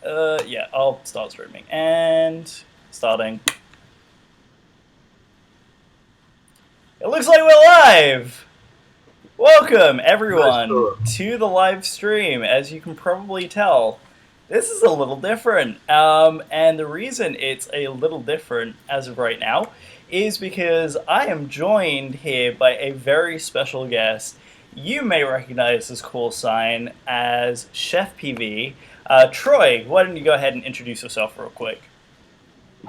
Yeah, I'll start streaming. And starting. It looks like we're live! Welcome, Nice everyone, tour. to the live stream. As you can probably tell, this is a little different. And the reason it's a little different as of right now is because I am joined here by a very special guest. You may recognize this call sign as CheFPV. Troy, why don't you go ahead and introduce yourself real quick?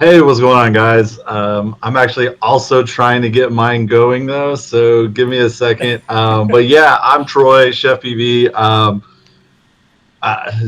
Hey, what's going on, guys? I'm actually also trying to get mine going though, so give me a second. But yeah, I'm Troy, Chef PV,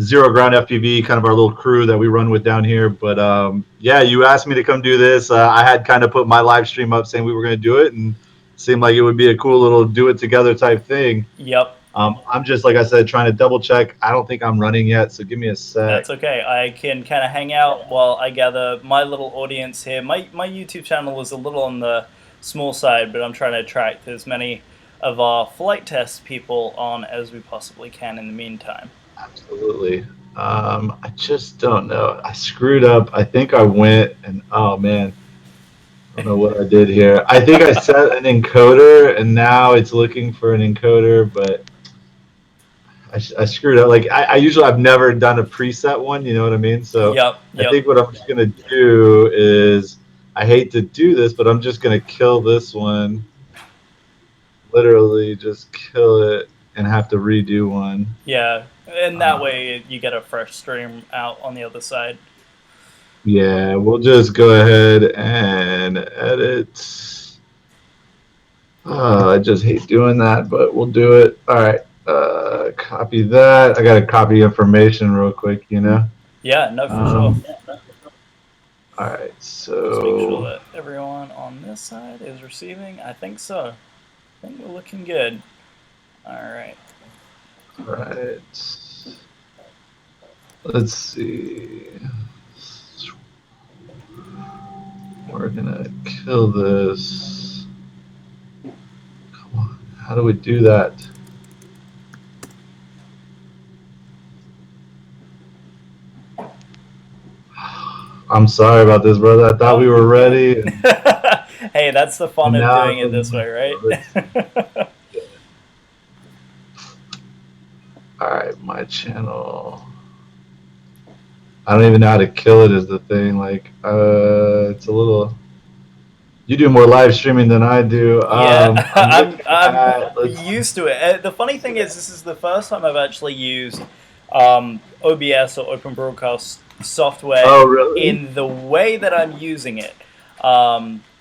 Zero Ground FPV, kind of our little crew that we run with down here. But yeah, you asked me to come do this. I had kind of put my live stream up saying we were going to do it, and seemed like it would be a cool little do it together type thing. Yep, I'm just like I said, trying to double check. I don't think I'm running yet, so give me a sec. that's okay. I can kind of hang out while I gather my little audience here. My YouTube channel is a little on the small side, but I'm trying to attract as many of our flight test people on as we possibly can in the meantime. Absolutely. I just don't know. I screwed up. I think I went and oh man, I don't know what I did here. I think I set an encoder and now it's looking for an encoder, but I screwed up. Like I usually I've never done a preset one. You know what I mean? So Yep, I yep. think what I'm just gonna do is I hate to do this, but I'm just gonna kill this one. Literally, just kill it and have to redo one. Yeah, and that Uh, way you get a fresh stream out on the other side. Yeah, we'll just go ahead and edit. I just hate doing that, but we'll do it. All right. Copy that. I got to copy information real quick. Yeah, no, for sure. Um, all right. Just make sure So, that everyone on this side is receiving. I think so. I think we're looking good. All right. all right. Let's see. We're going to kill this. Come on. How do we do that? I'm sorry about this, brother. I thought No, we you're were good. ready. And, Hey, that's the fun and of now, doing it this way, let's see. right? All right, my channel. I don't even know how to kill it. Is the thing like it's a little. You do more live streaming than I do. Yeah, I'm I'm looking I'm at. Let's. used to it. The funny thing is, this is the first time I've actually used OBS or Open Broadcast software Oh really? in the way that I'm using it.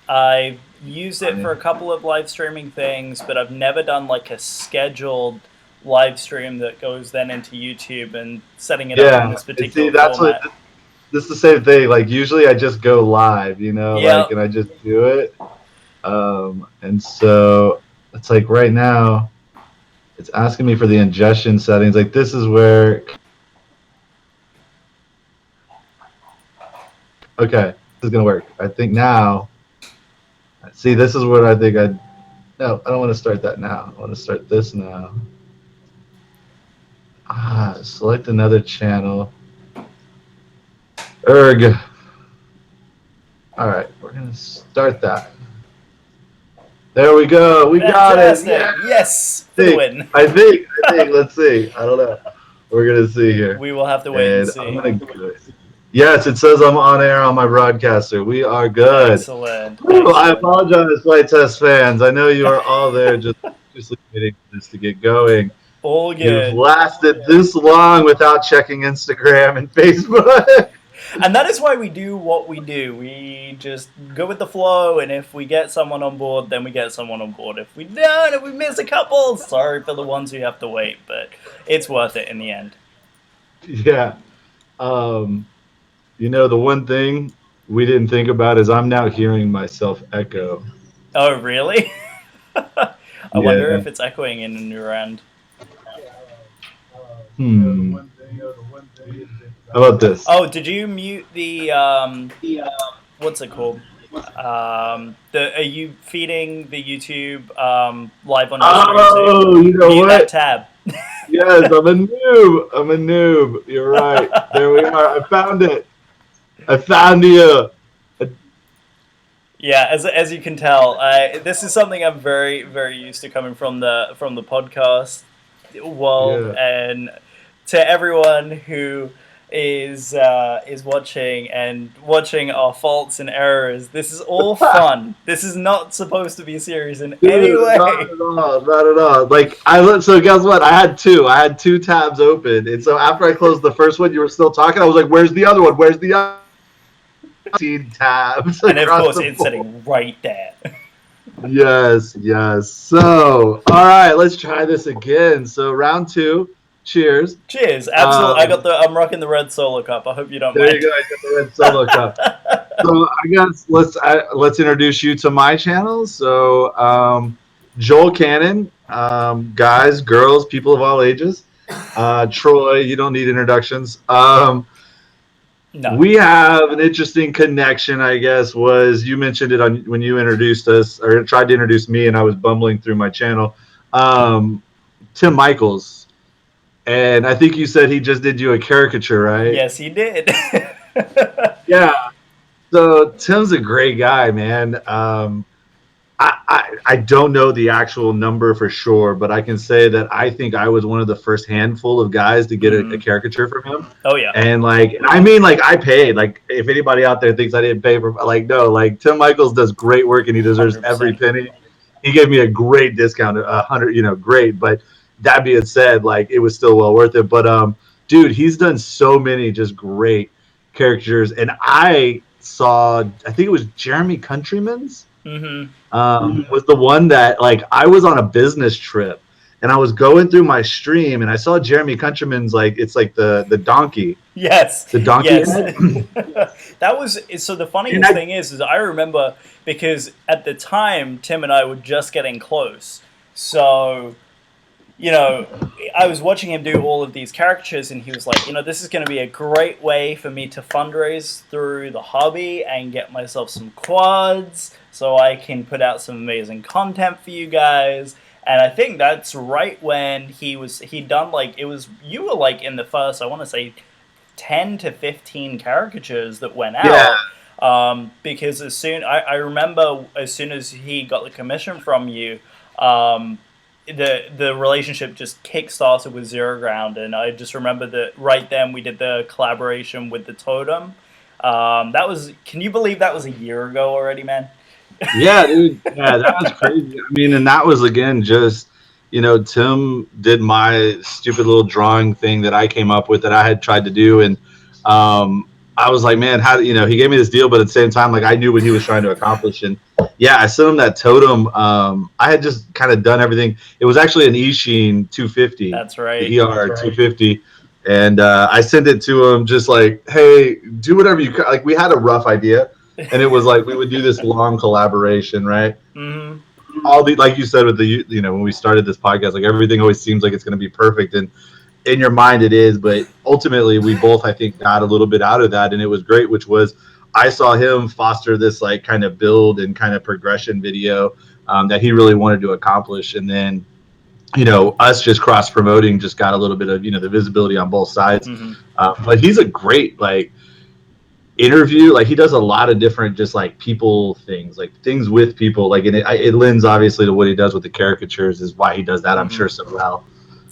I've used it for a couple of live streaming things, but I've never done like a scheduled live stream that goes then into YouTube and setting it up in Yeah. this And see, particular that's what. format. This is the same thing. Like usually, I just go live. Yeah, And I just do it. And so it's like right now, it's asking me for the ingestion settings. Like this is where. Okay, this is gonna work. I think now. See, this is what I think I. No, I don't want to start that now. I want to start this now. Select another channel. Erg. All right, we're gonna start that. There we go. We got it. Yeah. fantastic. Yes, I for the think. win. I think. I think. Let's see. I don't know. We're gonna see here, We will have to wait and and I'm see. gonna go. Yes, it says I'm on air on my broadcaster. We are good. Excellent, Woo, I excellent. apologize, flight test fans. I know you are all there just waiting for this to get going. All You've good. lasted this long without checking Instagram and Facebook. And that is why we do what we do. We just go with the flow, and if we get someone on board, then we get someone on board. If we don't, if we miss a couple, sorry for the ones who have to wait, but it's worth it in the end. Yeah. Um, the one thing we didn't think about is I'm now hearing myself echo. Oh, really? I wonder Yeah. if it's echoing in your end. Hmm. How about this? Oh, did you mute the what's it called? The Are you feeding the YouTube live on your screen too? Oh, you know Mute that what? tab. Yes, I'm a noob. I'm a noob. You're right. There we are. I found it. I found you. Yeah, as you can tell, this is something I'm very very used to coming from the podcast world, Yeah. and to everyone who is watching and watching our faults and errors. This is all fun. This is not supposed to be serious in any Dude, not way. at all, not at all. Like so guess what? I had two. I had two tabs open, and so after I closed the first one, you were still talking. I was like, "Where's the other one? Where's the other?" 18 tabs And of across course, the it's board. sitting right there. Yes, yes. So, all right, let's try this again. So, round two. Cheers. Cheers! Absolutely, I got Um, the. I'm rocking the red solo cup. I hope you don't there you mind. go. I got the red solo cup. So I guess let's introduce you to my channel. So Joel Cannon, guys, girls, people of all ages. Troy, you don't need introductions. No. We have an interesting connection, I guess. Was you mentioned it on when you introduced us or tried to introduce me, and I was bumbling through my channel. Um, Tim Michaels, and I think you said he just did you a caricature, right? Yes, he did. Yeah. So Tim's a great guy, man. I don't know the actual number for sure, but I can say that I think I was one of the first handful of guys to get a Mm. caricature from him. Oh yeah, And like, I mean, like I paid. Like, if anybody out there thinks I didn't pay for, like, no, like Tim Michaels does great work and he deserves every 100%. penny. He gave me a great discount, 100, great. But that being said, like it was still well worth it. But dude, he's done so many just great caricatures, and I saw, I think it was Jeremy Countryman's Mm-hmm. was the one that like I was on a business trip and I was going through my stream and I saw Jeremy Countryman's like it's like Yes, the donkey yes. head, That was so. The and funniest I thing is I remember because at the time Tim and I were just getting close. So you know, I was watching him do all of these caricatures, and he was like, this is going to be a great way for me to fundraise through the hobby and get myself some quads so I can put out some amazing content for you guys. And I think that's right when he'd done like, it was, you were like in the first, I want to say 10 to 15 caricatures that went yeah out. Because I remember as soon as he got the commission from you, um, the relationship just kick-started with Zero Ground, and I just remember that right then we did the collaboration with the Totem. That was, can you believe that was a year ago already, man? yeah dude yeah that was crazy. I mean, and that was again just Tim did my stupid little drawing thing that I came up with that I had tried to do, and um, I was like, man, how he gave me this deal, but at the same time, like I knew what he was trying to accomplish, and yeah, I sent him that totem. I had just kind of done everything. It was actually an Ishin 250, That's the right. ER 250, and I sent it to him just like, hey, do whatever you like. We had a rough idea, and it was like we would do this long collaboration, right? Hmm. All the like you said with the when we started this podcast, like everything always seems like it's going to be perfect, and in your mind it is, but ultimately we both I think got a little bit out of that, and it was great, which was I saw him foster this like kind of build and kind of progression video that he really wanted to accomplish, and then us just cross promoting just got a little bit of the visibility on both sides. Hmm. But he's a great like interview, like he does a lot of different just like people things, like things with people, like, and it lends obviously to what he does with the caricatures is why he does that, I'm Hmm. sure, so well.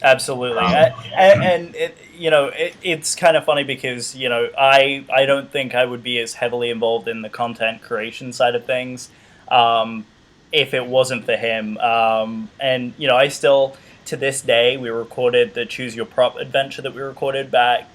Absolutely, um, and it's kind of funny because I don't think I would be as heavily involved in the content creation side of things, um, if it wasn't for him. And I still, to this day, we recorded the Choose Your Prop adventure that we recorded back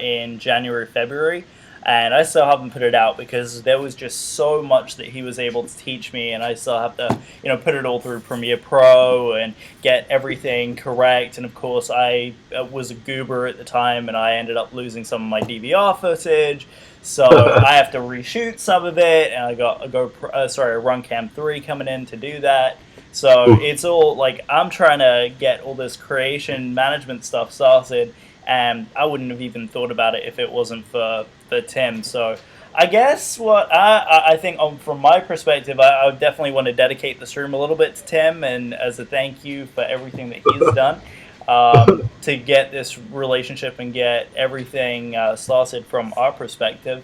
in January, February, and I still haven't put it out because there was just so much that he was able to teach me, and I still have to put it all through Premiere Pro and get everything correct. And of course, I was a goober at the time, and I ended up losing some of my DVR footage, so I have to reshoot some of it. And I got a a Runcam 3 coming in to do that. So it's all like I'm trying to get all this creation management stuff started, and I wouldn't have even thought about it if it wasn't for Tim. So I guess what I think, from my perspective, I would definitely want to dedicate this room a little bit to Tim, and as a thank you for everything that he's done. to get this relationship and get everything started from our perspective.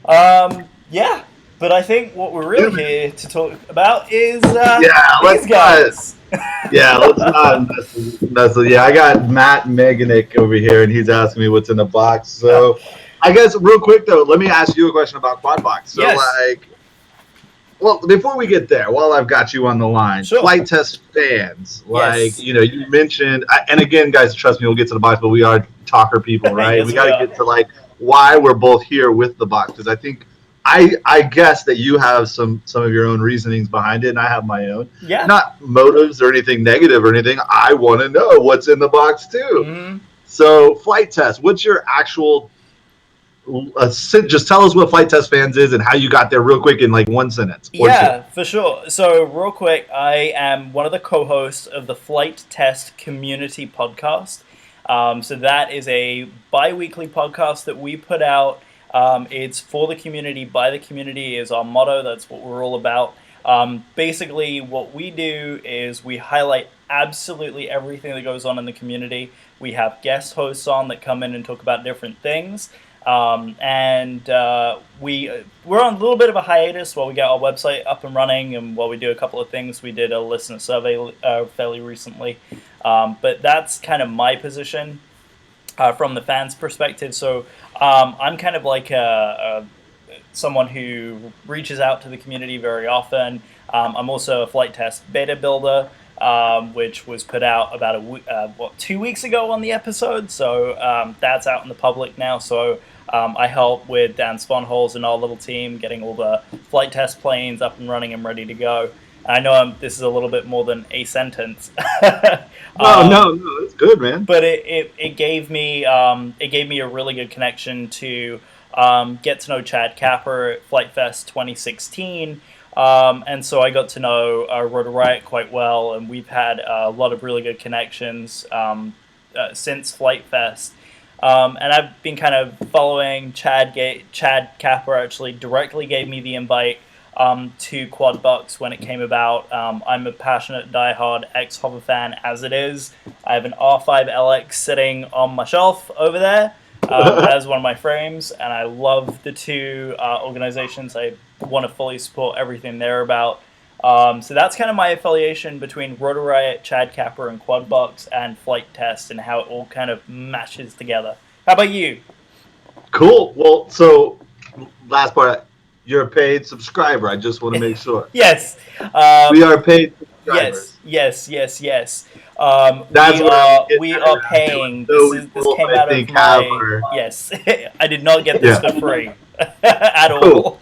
Yeah, but I think what we're Yeah, really here to talk about is yeah, let's these not. guys. Yeah, let's not mess with. Yeah, I got Matt Meganick over here, and he's asking me what's in the box. So, I guess real quick though, let me ask you a question about Quad Box. So, Yes, well, before we get there, while I've got you on the line, sure. flight test fans, Yes, you mentioned, and again, guys, trust me, we'll get to the box, but we are talker people, right? We yes, got we to are. get to like why we're both here with the box because I think I guess that you have some of your own reasonings behind it, and I have my own. Yeah. Not motives or anything negative or anything. I want to know what's in the box too. Hmm. So, flight test. What's your actual just tell us what Flight Test Fans is and how you got there real quick in like one sentence or two. Yeah, for sure. So, real quick, I am one of the co hosts of the Flight Test Community Podcast. So, that is a bi weekly podcast that we put out. It's for the community, by the community, is our motto. That's what we're all about. Basically, what we do is we highlight absolutely everything that goes on in the community. We have guest hosts on that come in and talk about different things. And we're on a little bit of a hiatus while we get our website up and running, and while we do a couple of things. We did a listener survey fairly recently, but that's kind of my position from the fans' perspective. So I'm kind of like someone who reaches out to the community very often. I'm also a flight test beta builder, which was put out about 2 weeks ago on the episode. So that's out in the public now. So I help with Dan Sponholes and our little team getting all the flight test planes up and running and ready to go. I know this is a little bit more than a sentence, No, um, no, it's good, man. but it gave me a really good connection to get to know Chad Capper at Flight Fest 2016. And so I got to know Rotor Riot quite well, and we've had a lot of really good connections since Flight Fest. And I've been kind of following Chad Capper actually directly gave me the invite to Quad Bucks when it came about. I'm a passionate, diehard ex-hover fan as it is. I have an R5LX sitting on my shelf over there as one of my frames, and I love the two organizations. I want to fully support everything they're about. So that's kind of my affiliation between Rotor Riot, Chad Capper, and Quad Bucks, and Flight Test, and how it all kind of matches together. How about you? Cool. Well, so last part, you're a paid subscriber. I just want to make sure. Yes. We are paid Yes, subscribers. yes, yes, yes. That's We where we are get we that are around to. I paying. know This we is this both, came I out of think, have my our. yes. I did not get this Yeah. for free at Cool. all.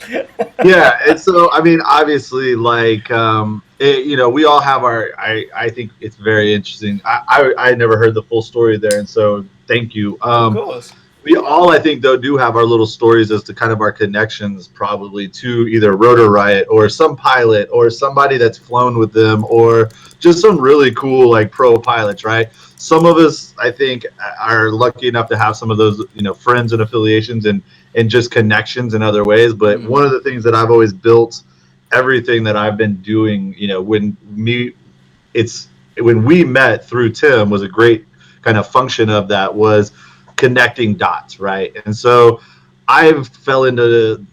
Yeah, and so I mean, obviously, we all have our. I think it's very interesting. I never heard the full story there, and so thank you. Of course. We all, I think, though, do have our little stories as to kind of our connections, probably to either Rotor Riot or some pilot or somebody that's flown with them or just some really cool like pro pilots, right? Some of us, I think, are lucky enough to have some of those, friends and affiliations and just connections in other ways. But Mm. one of the things that I've always built everything that I've been doing, it's when we met through Tim was a great kind of function of that was connecting dots, right? And so I fell into,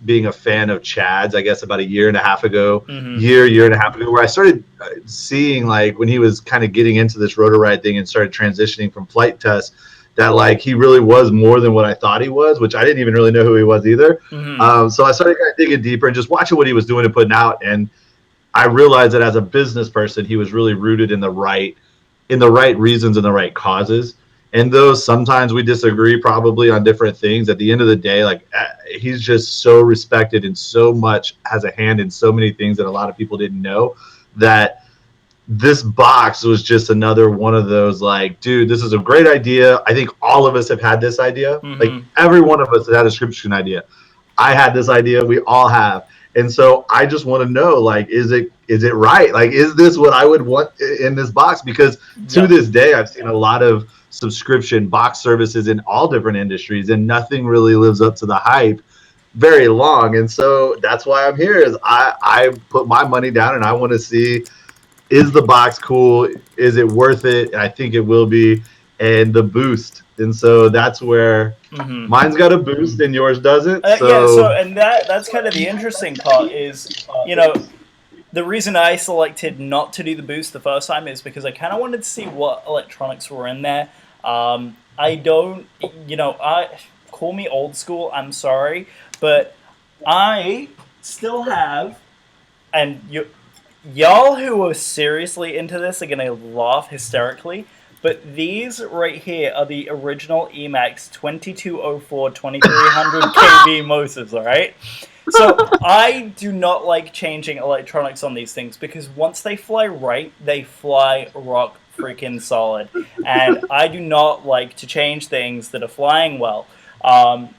being a fan of Chad's, I guess about a year and a half ago, Hmm. year and a half ago, where I started seeing like when he was kind of getting into this rotor ride thing and started transitioning from flight tests that like he really was more than what I thought he was, which I didn't even really know who he was either. Hmm. So I started kind of digging deeper and just watching what he was doing and putting out. And I realized that as a business person, he was really rooted in the right reasons and the right causes. And though sometimes we disagree probably on different things, at the end of the day, like he's just so respected and so much has a hand in so many things that a lot of people didn't know that this box was just another one of those like, dude, this is a great idea. I think all of us have had this idea. Like Hmm. every one of us has had a subscription idea. I had this idea. We all have. And so I just want to know, like, is it right? Like, is this what I would want in this box? Because to Yep. this day, I've seen a lot of subscription box services in all different industries, and nothing really lives up to the hype very long. And so that's why I'm here. Is I put my money down, and I want to see is the box cool? Is it worth it? I think it will be. And the boost. And so that's where Mm-hmm. mine's got a boost and yours doesn't. Yeah, so So and that's kind of the interesting part is, you know, the reason I selected not to do the boost the first time is because I kind of wanted to see what electronics were in there. I don't, I call me old school. I'm sorry, but I still have, and y'all who are seriously into this are gonna laugh hysterically. But these right here are the original Emax 2204 2300 kV motors, alright? So I do not like changing electronics on these things because once they fly right, they fly rock freaking solid. And I do not like to change things that are flying well.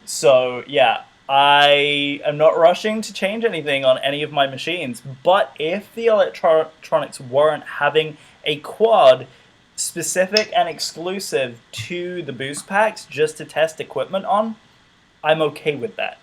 So yeah, I am not rushing to change anything on any of my machines. But if the electronics weren't having a quad specific and exclusive to the boost packs just to test equipment on, I'm okay with that.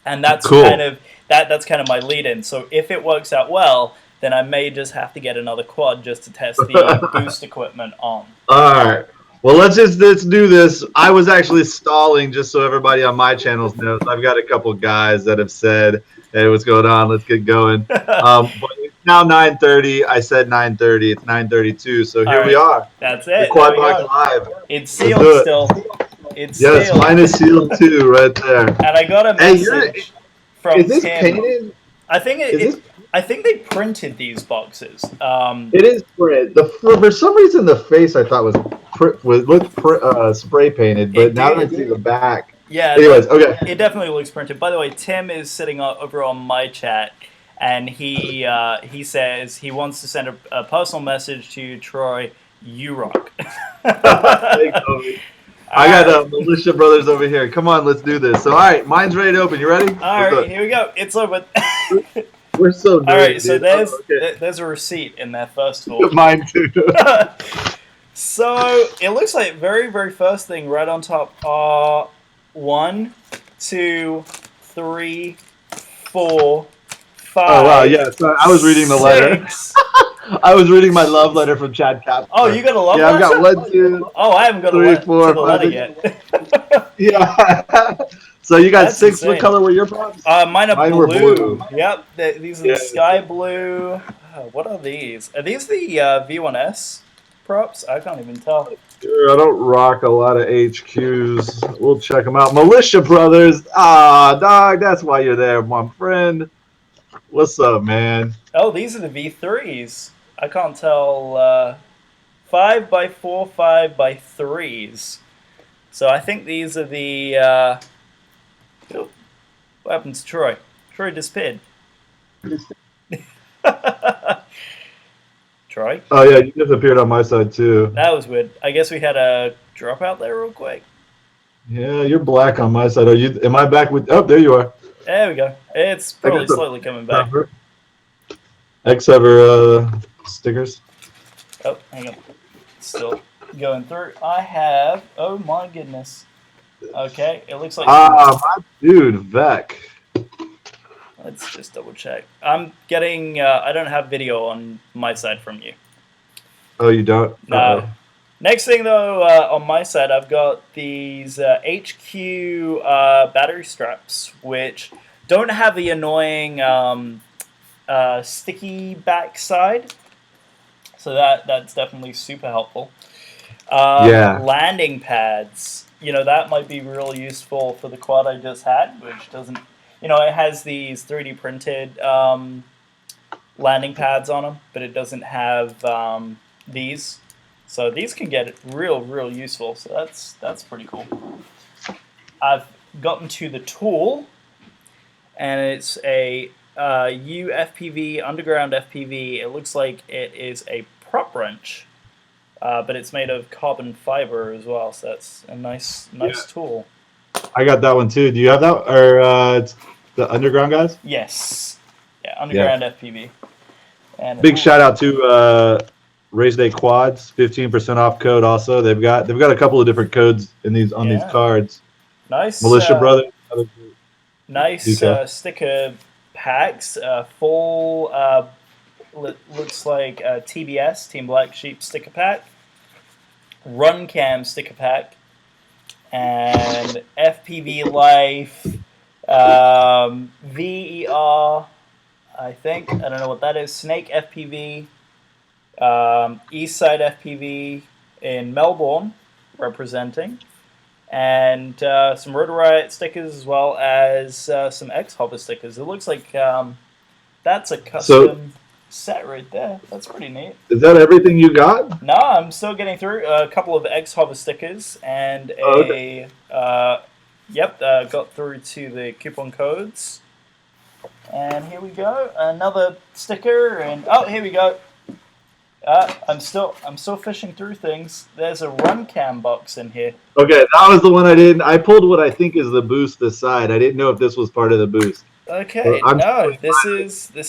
And that's kind cool. of that's kind of my lead in. So if it works out well, then I may just have to get another quad just to test the boost equipment on. All right. Well, let's do this. I was actually stalling just so everybody on my channels knows. I've got a couple guys that have said, "Hey, what's going on? Let's get going." But it's now 9:30. I said 9:30. It's 9:32. So All here we right, are. that's The it. There Quad we Box go. Live. It's Let's sealed do it. still. It's Yes, sealed. mine is sealed too, right there. And I got a Hey, you're. message Is from this Tim. painted? I think Is this? I think they printed these boxes. It is print. For some reason, the face I thought was spray painted, but It now that I did. see the back, Yeah, anyways, okay. it definitely looks printed. By the way, Tim is sitting over on my chat, and he says he wants to send a personal message to Troy. You rock. Thanks, homie. All I got right, militia brothers over here. Come on, let's do this. So, all right, mine's ready to open. You ready? all Let's do right. it. Here we go. It's over. We're so All right. nerdy, So dude. Oh, okay. there's a receipt in there first of all. Mine too. So it looks like very first thing right on top are 1, 2, 3, 4, Oh wow, 5, yeah. So I was reading the letter. 6. I was reading my love letter from Chad Oh, Kapler. you got a love Yeah, I've got letter? 1, 2, Oh, I haven't got 3, to 4, the 5, letter 6. yet. Yeah. So you got That's 6. What insane. color were your props? Mine are Mine were blue. blue. Yep, these are the Yeah. sky blue. What are these? Are these the V1S props? I can't even tell. Sure, I don't rock a lot of HQs. We'll check them out. Militia Brothers. Ah, dog, that's why you're there, my friend. What's up, man? Oh, these are the V3s. I can't tell. 5x4, 5x3s. So I think these are the. Oh, what happened to Troy? Troy disappeared. Troy? Oh yeah, you just appeared on my side too. That was weird. I guess we had a dropout there real quick. Yeah, you're black on my side. Are you? Am I back with? Oh, there you are. There we go. It's I probably got the slowly coming back. X-Ever stickers. Oh, hang on. Still going through. I have. Oh my goodness. Okay, it looks like. Ah, my dude, Vec. Let's just double check. I'm getting. I don't have video on my side from you. Oh, you don't? No. Uh-oh. Next thing though, on my side, I've got these HQ battery straps, which don't have the annoying sticky back side. So that's definitely super helpful. Yeah. Landing pads. That might be really useful for the quad I just had, which doesn't. It has these 3D printed landing pads on them, but it doesn't have these. So these can get real useful. So that's pretty cool. I've gotten to the tool, and it's a UFPV, underground FPV. It looks like it is a prop wrench, but it's made of carbon fiber as well. So that's a nice tool. I got that one too. Do you have that, or it's the underground guys? Yes. Yeah, underground FPV. And Big shout out to Race Day Quads, 15% off code. Also, they've got a couple of different codes in these these cards. Nice. Militia Brothers. Nice sticker packs. Full looks like TBS, Team Black Sheep sticker pack, Run Cam sticker pack, and FPV Life, VER, I think. I don't know what that is. Snake FPV, Eastside FPV in Melbourne, representing, and some Rotor Riot stickers as well as some X-Hopper stickers. It looks like that's a custom set right there. That's pretty neat. Is that everything you got? No, I'm still getting through a couple of X-Hopper stickers and a... got through to the coupon codes. And here we go, another sticker, and oh, here we go. I'm still fishing through things. There's a Run Cam box in here. Okay, that was the one I didn't. I pulled what I think is the boost aside. I didn't know if this was part of the boost. Okay, no, this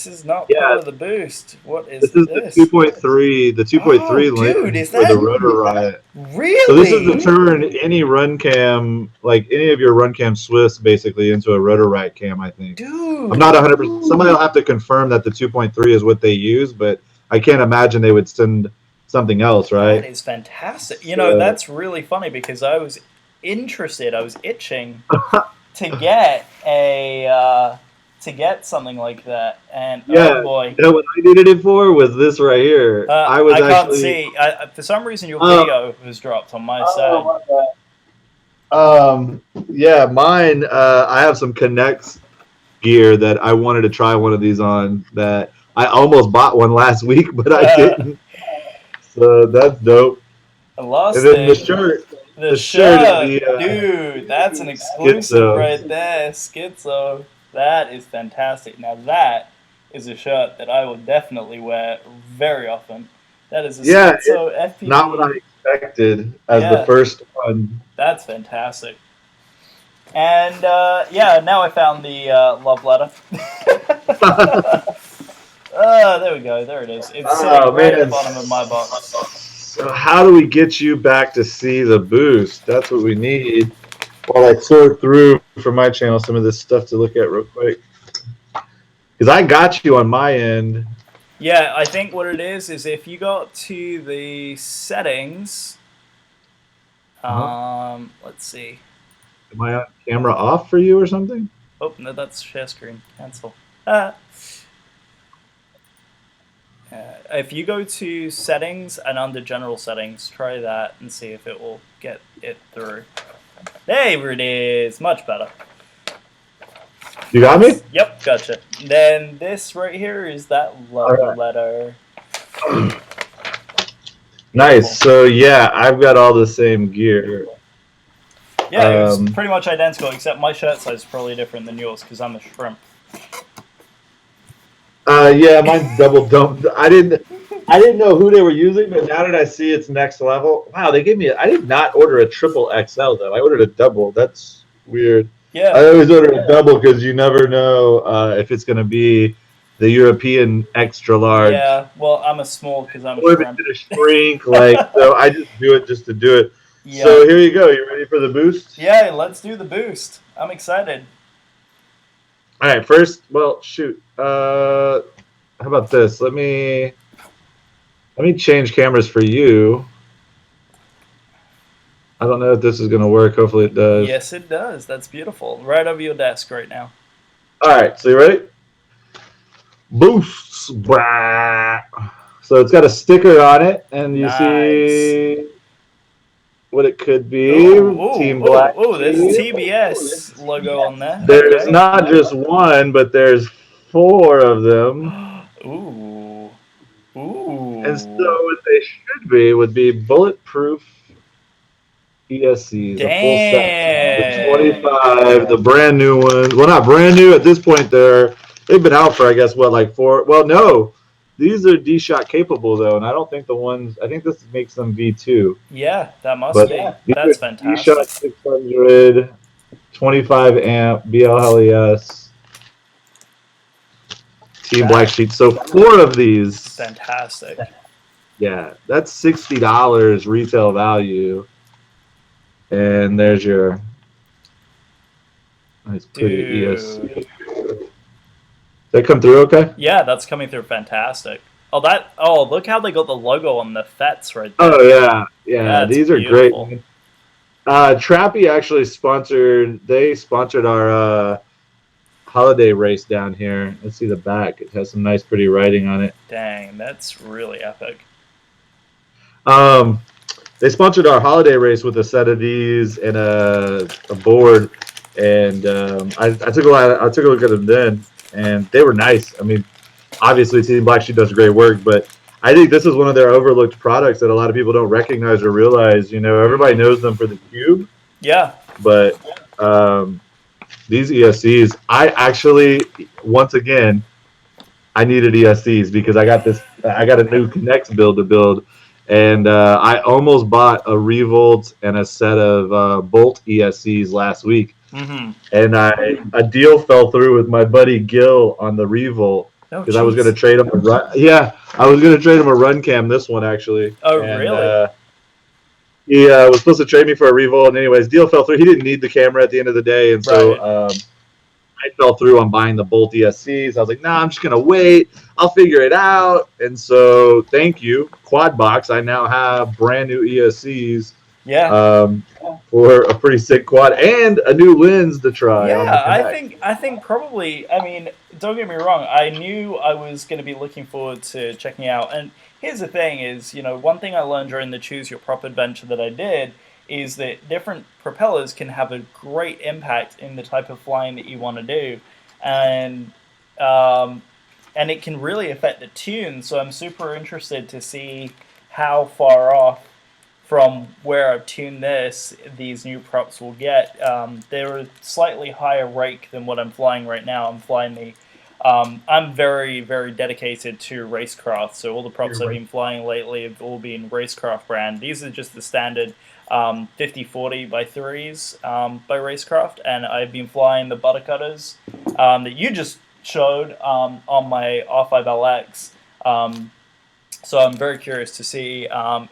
is not part of the boost. What is this? This is the 2.3, the 2.3 dude, is for that the Rotor Riot. Really? So this is to turn any run cam, like any of your run cam Swifts, basically into a Rotor Riot cam. I think. Dude, I'm not 100%. Somebody will have to confirm that the 2.3 is what they use, but I can't imagine they would send something else, right? That is fantastic. You know, that's really funny because I was interested. I was itching to get something like that, and oh boy, you know what I needed it for was this right here. I can't see. For some reason, your video was dropped on my side. Yeah, mine. I have some Connects gear that I wanted to try one of these on. That I almost bought one last week, but I didn't. So that's dope. I lost and then it. the shirt. The shirt, dude, that's an exclusive right there. Schizo. That is fantastic. Now that is a shirt that I will definitely wear very often. That is a Schizo FPV. Not what I expected as the first one. That's fantastic. And now I found the love letter. There we go. There it is. It's sitting right at the bottom of my box. So how do we get you back to see the boost? That's what we need. While I sort through for my channel some of this stuff to look at real quick. Because I got you on my end. Yeah, I think what it is if you go to the settings, let's see. Am I on camera off for you or something? Oh, no, that's share screen. Cancel. If you go to settings and under general settings, try that and see if it will get it through. There it is. Much better. You got me? Yep, gotcha. Then this right here is that love letter. Nice. So yeah, I've got all the same gear. Yeah, it was pretty much identical, except my shirt size is probably different than yours because I'm a shrimp. Yeah, mine's double dumped. I didn't know who they were using, but now that I see it's next level, wow, they gave me. I did not order a triple XL though. I ordered a double. That's weird. Yeah, I always order a double because you never know if it's gonna be the European extra large. Yeah, well, I'm a small because I'm a shrimp. shrimp. Or if it's gonna shrink, so I just do it just to do it. Yeah. So here you go. You ready for the boost? Yeah, let's do the boost. I'm excited. All right, first, well, shoot. How about this? Let me change cameras for you. I don't know if this is going to work. Hopefully it does. Yes, it does. That's beautiful. Right over your desk right now. All right, so you ready? Boosts. So it's got a sticker on it, and you see what it could be. Team Black. Oh, there's a TBS logo on there. There's not just one, but there's 4 of them. Ooh. And so what they should be would be bulletproof ESCs. Damn. A full set. The 25, the brand new ones. Well, not brand new at this point. They've been out for, I guess, what, like 4? Well, no. These are D-Shot capable, though, and I don't think I think this makes them V2. Yeah, that must be. That's fantastic. D-Shot 600, 25 amp, BLLES, Team Black Sheep. So 4 of these. Fantastic. Yeah, that's $60 retail value. And there's your nice pretty ESC. Did that come through okay? Yeah, that's coming through fantastic. Oh, look how they got the logo on the fets right there. Oh yeah, yeah. That's These are great. beautiful. Trappy actually sponsored. They sponsored our holiday race down here. Let's see the back. It has some nice, pretty writing on it. Dang, that's really epic. Um, they sponsored our holiday race with a set of these and a board, and I took a look at them then, and they were nice. I mean, obviously, Team Black Sheep does great work, but I think this is one of their overlooked products that a lot of people don't recognize or realize. Everybody knows them for the cube, Yeah. but these ESCs, I actually, once again, I needed ESCs because I got a new Connect build to build, and I almost bought a Revolt and a set of Bolt ESCs last week, Mm-hmm. and a deal fell through with my buddy Gil on the Revolt Oh, because I was going to jeez. trade him a run. Yeah, I was going to trade him a run cam. This one actually, Oh, and really? he was supposed to trade me for a Revolt, and anyways, deal fell through. He didn't need the camera at the end of the day, and so. Right. I fell through on buying the Bolt ESCs. I was like, nah, I'm just going to wait. I'll figure it out. And so, thank you, Quad Box. I now have brand new ESCs Yeah. for a pretty sick quad and a new lens to try on the Yeah, I Connect. think I think probably. I mean, don't get me wrong. I knew I was going to be looking forward to checking out. And here's the thing: is one thing I learned during the Choose Your Prop adventure that I did is that different propellers can have a great impact in the type of flying that you want to do, and um, and it can really affect the tune. So I'm super interested to see how far off from where I've tuned these new props will get. They're a slightly higher rake than what I'm flying right now. I'm flying the. I'm very, very dedicated to racecraft, so all the props I've been flying lately have all been racecraft brand. These are just the standard 50-40 by 3s by racecraft, and I've been flying the butter cutters that you just showed on my R5LX. So I'm very curious to see.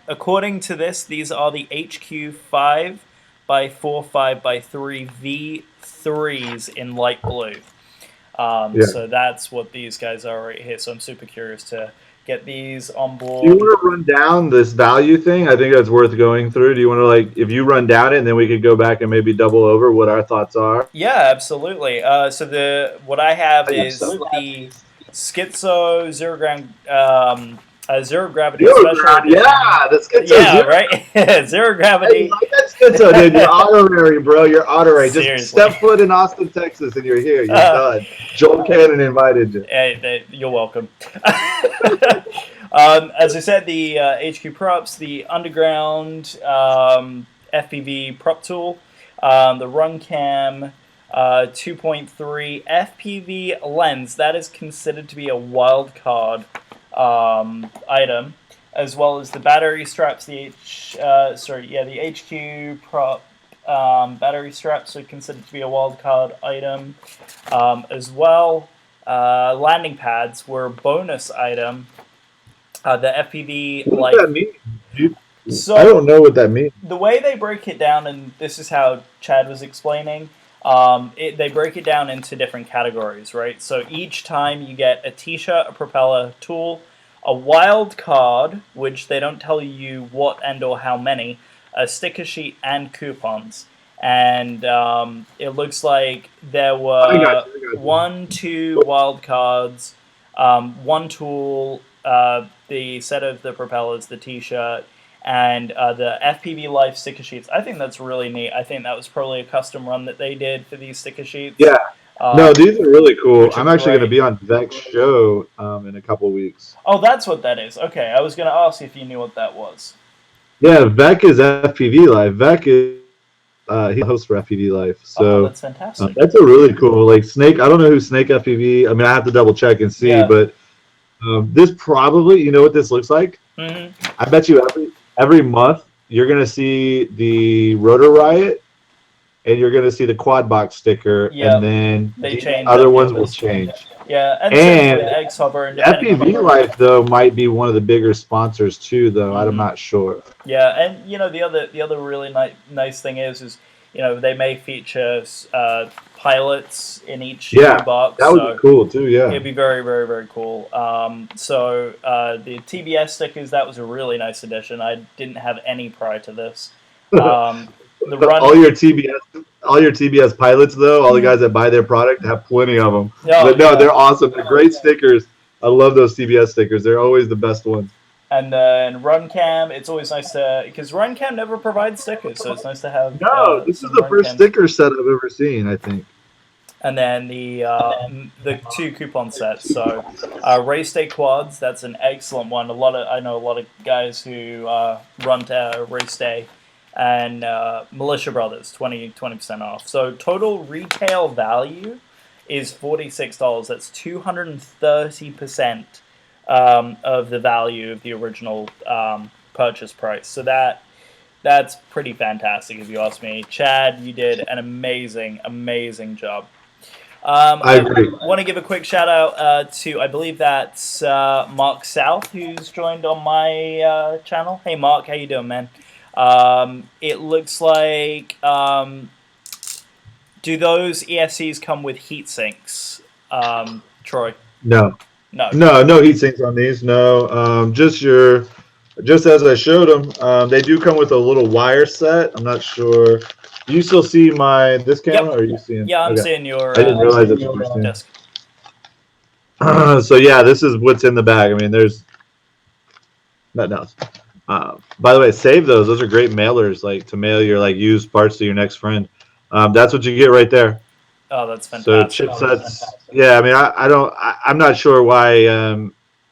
According to this, these are the HQ5 by 4 5 by 3 V3s in light blue. Yeah. So that's what these guys are right here. So I'm super curious to get these on Do you board. want to run down this value thing? I think that's worth going through. Do you want to, if you run down it and then we could go back and maybe double over what our thoughts are? Yeah, absolutely. So what I have is the Schizo zero gravity special edition. Yeah, the Schizo Yeah, Zero. right. Zero Hey, gravity. like that Schizo, dude. You're honorary, bro. You're honorary. Just Seriously. step foot in Austin, Texas, and you're here. You're done. Joel Cannon invited you. You're welcome. As I said, the HQ props, the underground FPV prop tool, the run cam 2.3 FPV lens. That is considered to be a wild card item, as well as the battery straps. The HQ prop battery straps are considered to be a wild card item, as well. Landing pads were a bonus item. The FPV What does that mean? So I don't know what that means. The way they break it down, and this is how Chad was explaining, they break it down into different categories, right? So each time you get a t-shirt, a propeller tool, a wild card, which they don't tell you what and or how many, a sticker sheet, and coupons. And it looks like there were 1, 2 wild cards, 1 tool, the set of the propellers, the t-shirt, and the FPV Life sticker sheets. I think that's really neat. I think that was probably a custom run that they did for these sticker sheets. Yeah. No, these are really cool. I'm actually going to great. be on Vec's show in a couple weeks. Oh, that's what that is. Okay, I was going to ask if you knew what that was. Yeah, Vec is FPV Life. Vec is he's the host for FPV Life. So that's fantastic. That's a really cool Snake. I don't know who Snake FPV. I mean, I have to double check and see, but this probably, you know what this looks like? Mm-hmm. I bet you every month you're going to see the Rotor Riot and you're going to see the Quad Box sticker, and then the other ones will change. Yeah, and FPV Life though might be one of the bigger sponsors too, though. I'm not sure. Yeah, and the other really nice thing is they may feature pilots in each Yeah, new box. that would be So cool too. Yeah. it'd be very, very, very cool. The TBS stickers, that was a really nice addition. I didn't have any prior to this. The all run. your TBS, all your TBS pilots though, all the guys that buy their product have plenty of them. Oh But no, yeah. they're awesome. They're great stickers. I love those TBS stickers. They're always the best ones. And then RunCam, it's always nice to, because RunCam never provides stickers, so it's nice to have No, this is some the first RunCams. sticker set I've ever seen, I think. And then the 2 coupon sets. So race day quads, that's an excellent one. I know a lot of guys who run to race day, and Militia Brothers 20% off. So total retail value is $46. That's 230% of the value of the original purchase price. So that's pretty fantastic, if you ask me. Chad, you did an amazing job. I agree. Want to give a quick shout out to, I believe that's Mark South, who's joined on my channel. Hey Mark, how you doing, man? It looks like, do those ESCs come with heat sinks, Troy? No, No. no heat sinks on these. No, just as I showed them. They do come with a little wire set. I'm not sure. Do you still see this camera, or are you seeing? Yeah, I'm okay. seeing your. I didn't realize that's what you're seeing. Desk. So yeah, this is what's in the bag. I mean, there's nothing else. By the way, save those. Those are great mailers, like to mail your used parts to your next friend. That's what you get right there. Oh, that's So fantastic. chipsets. Yeah, I mean, I'm not sure why.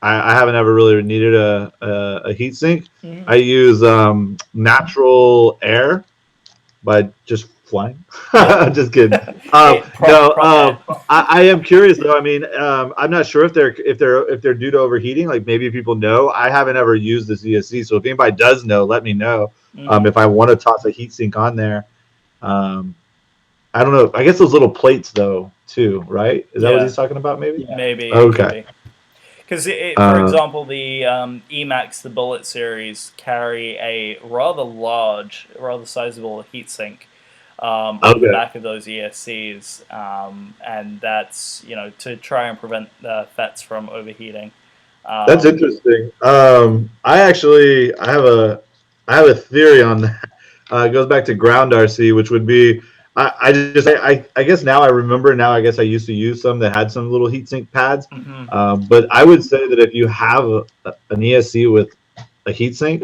I haven't ever really needed a heat sink. Mm-hmm. I use natural air by just flying. Just kidding. I am curious though. I mean, I'm not sure if they're due to overheating. Like maybe people know. I haven't ever used this ESC, so if anybody does know, let me know. Mm-hmm. If I want to toss a heat sink on there. I don't know. I guess those little plates though too, right? Is that what he's talking about? Maybe. Yeah. Maybe. Okay. Because, for example, the Emax, the Bullet series, carry a rather large, rather sizable heatsink on the back of those ESCs, and that's to try and prevent the FETs from overheating. That's interesting. I have a theory on that. It goes back to ground RC, which would be I guess now I remember. Now I guess I used to use some that had some little heatsink pads. Mm-hmm. But I would say that if you have an ESC with a heatsink,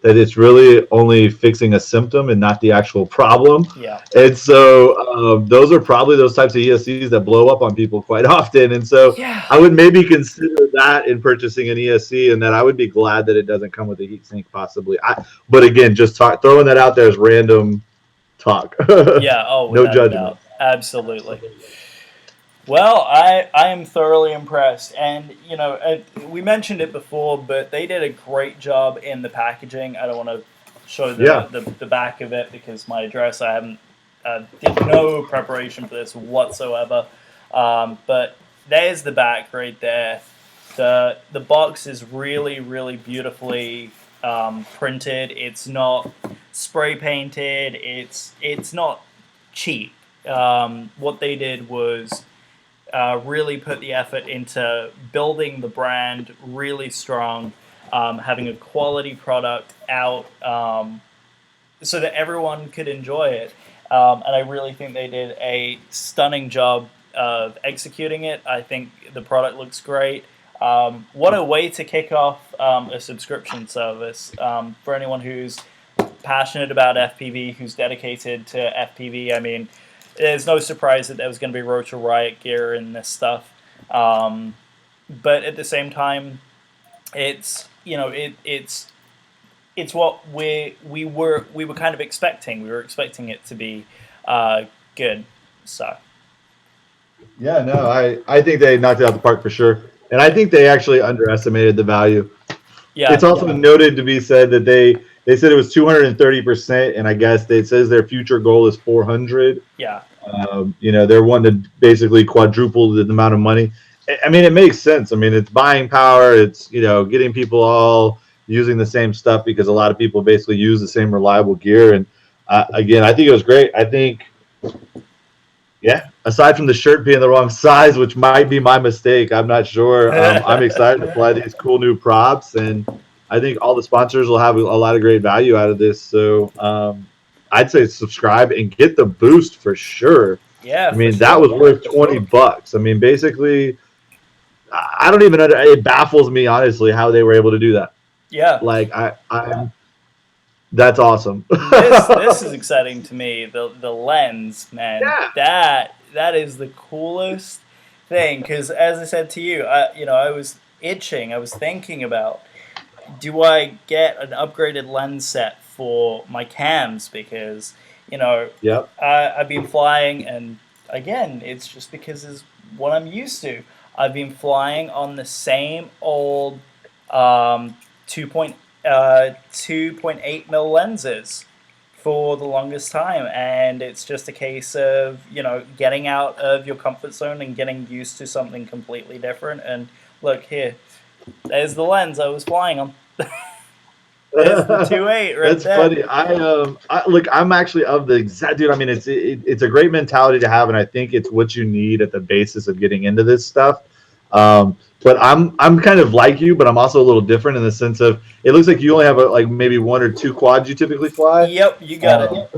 that it's really only fixing a symptom and not the actual problem. Yeah. And so those are probably those types of ESCs that blow up on people quite often. And so I would maybe consider that in purchasing an ESC, and that I would be glad that it doesn't come with a heatsink possibly. But again, just throwing that out there as random talk. Yeah. Oh, no judgment. Absolutely. Well, I am thoroughly impressed, and we mentioned it before, but they did a great job in the packaging. I don't want to show the back of it because my address, I haven't did no preparation for this whatsoever. But there's the back right there. The box is really, really beautifully printed. It's not spray painted. It's not cheap. What they did was really put the effort into building the brand really strong, having a quality product out so that everyone could enjoy it. And I really think they did a stunning job of executing it. I think the product looks great. What a way to kick off a subscription service for anyone who's passionate about FPV, who's dedicated to FPV. I mean, there's no surprise that there was going to be Rotor Riot gear in this stuff, but at the same time, it's what we were kind of expecting. We were expecting it to be good. So yeah, no, I think they knocked it out of the park for sure, and I think they actually underestimated the value. Yeah, it's also noted to be said that they said it was 230%, and I guess it says their future goal is 400. Yeah. They're wanting to basically quadruple the amount of money. I mean, it makes sense. I mean, it's buying power. It's getting people all using the same stuff because a lot of people basically use the same reliable gear. And Again, I think it was great. I think, yeah, aside from the shirt being the wrong size, which might be my mistake, I'm not sure. I'm excited to fly these cool new props, and I think all the sponsors will have a lot of great value out of this. So I'd say subscribe and get the boost for sure. Yeah, I for mean, that sure. was worth $20. I mean, basically, I don't even. It baffles me honestly how they were able to do that. Yeah. Like I'm that's awesome. This is exciting to me. The lens, man. Yeah. That is the coolest thing. Because as I said to you, I was itching. I was thinking about, do I get an upgraded lens set for my cams? Because Yep. I've been flying, and again, it's just because it's what I'm used to. I've been flying on the same old um, 2.8 mil lenses for the longest time, and it's just a case of getting out of your comfort zone and getting used to something completely different. And look here, there's the lens I was flying on. There's the 2.8 right That's there. funny. Look. I'm actually of the exact dude. I mean, it's a great mentality to have, and I think it's what you need at the basis of getting into this stuff. But I'm kind of like you, but I'm also a little different in the sense of it looks like you only have like maybe one or two quads you typically fly. Yep, you got it.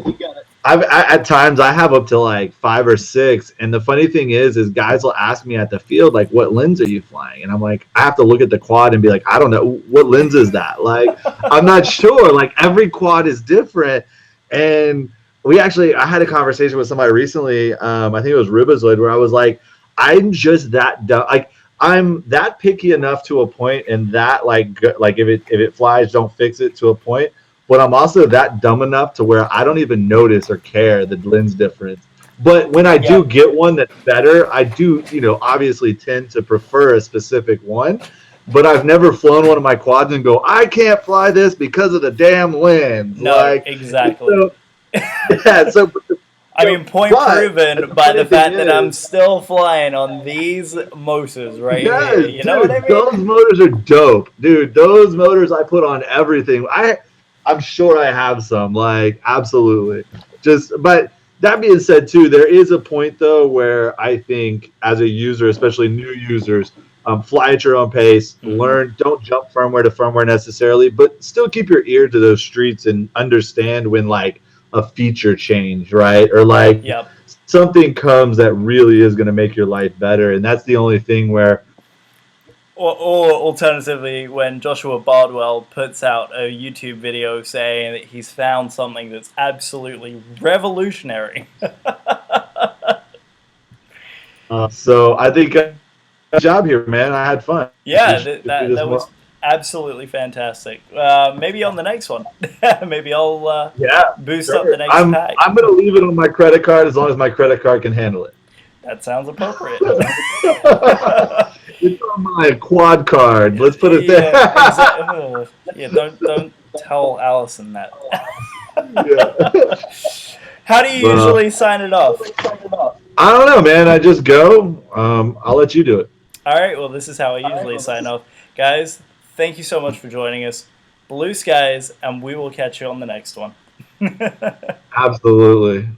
At times I have up to like 5 or 6, and the funny thing is guys will ask me at the field like, "What lens are you flying?" And I'm like, I have to look at the quad and be like, "I don't know what lens is that." Like, I'm not sure. Like every quad is different, and I had a conversation with somebody recently. I think it was Ribazoid, where I was like, I'm just that dumb. Like I'm that picky enough to a point, and that like if it flies, don't fix it to a point, but I'm also that dumb enough to where I don't even notice or care the lens difference. But when I do Yep. get one that's better, I do, obviously tend to prefer a specific one. But I've never flown one of my quads and go, I can't fly this because of the damn lens. No, Like, exactly. so, yeah, so, I mean, point but proven the by the funny thing fact that I'm is, still flying on these motors right here. yes, You know what I dude, mean? those motors are dope, dude. Those motors I put on everything. I'm sure I have some, like absolutely. But that being said, too, there is a point though where I think as a user, especially new users, fly at your own pace, Mm-hmm. learn, don't jump firmware to firmware necessarily, but still keep your ear to those streets and understand when like a feature change, right, or like Yep. something comes that really is going to make your life better. And that's the only thing where Or alternatively, when Joshua Bardwell puts out a YouTube video saying that he's found something that's absolutely revolutionary. so I think good job here, man. I had fun. We Yeah, should that, do that this that more. was absolutely fantastic. Maybe on the next one. Maybe I'll Yeah, boost up the sure. next I'm pack. I'm gonna leave it on my credit card as long as my credit card can handle it. That sounds appropriate. It's on my quad card. Let's put it there. Yeah, exactly. Yeah, don't tell Allison that. Yeah. How do you Well, usually sign it off? I don't know, man. I just go. I'll let you do it. All right, well, this is how I usually sign off. Guys, thank you so much for joining us. Blue skies, and we will catch you on the next one. Absolutely.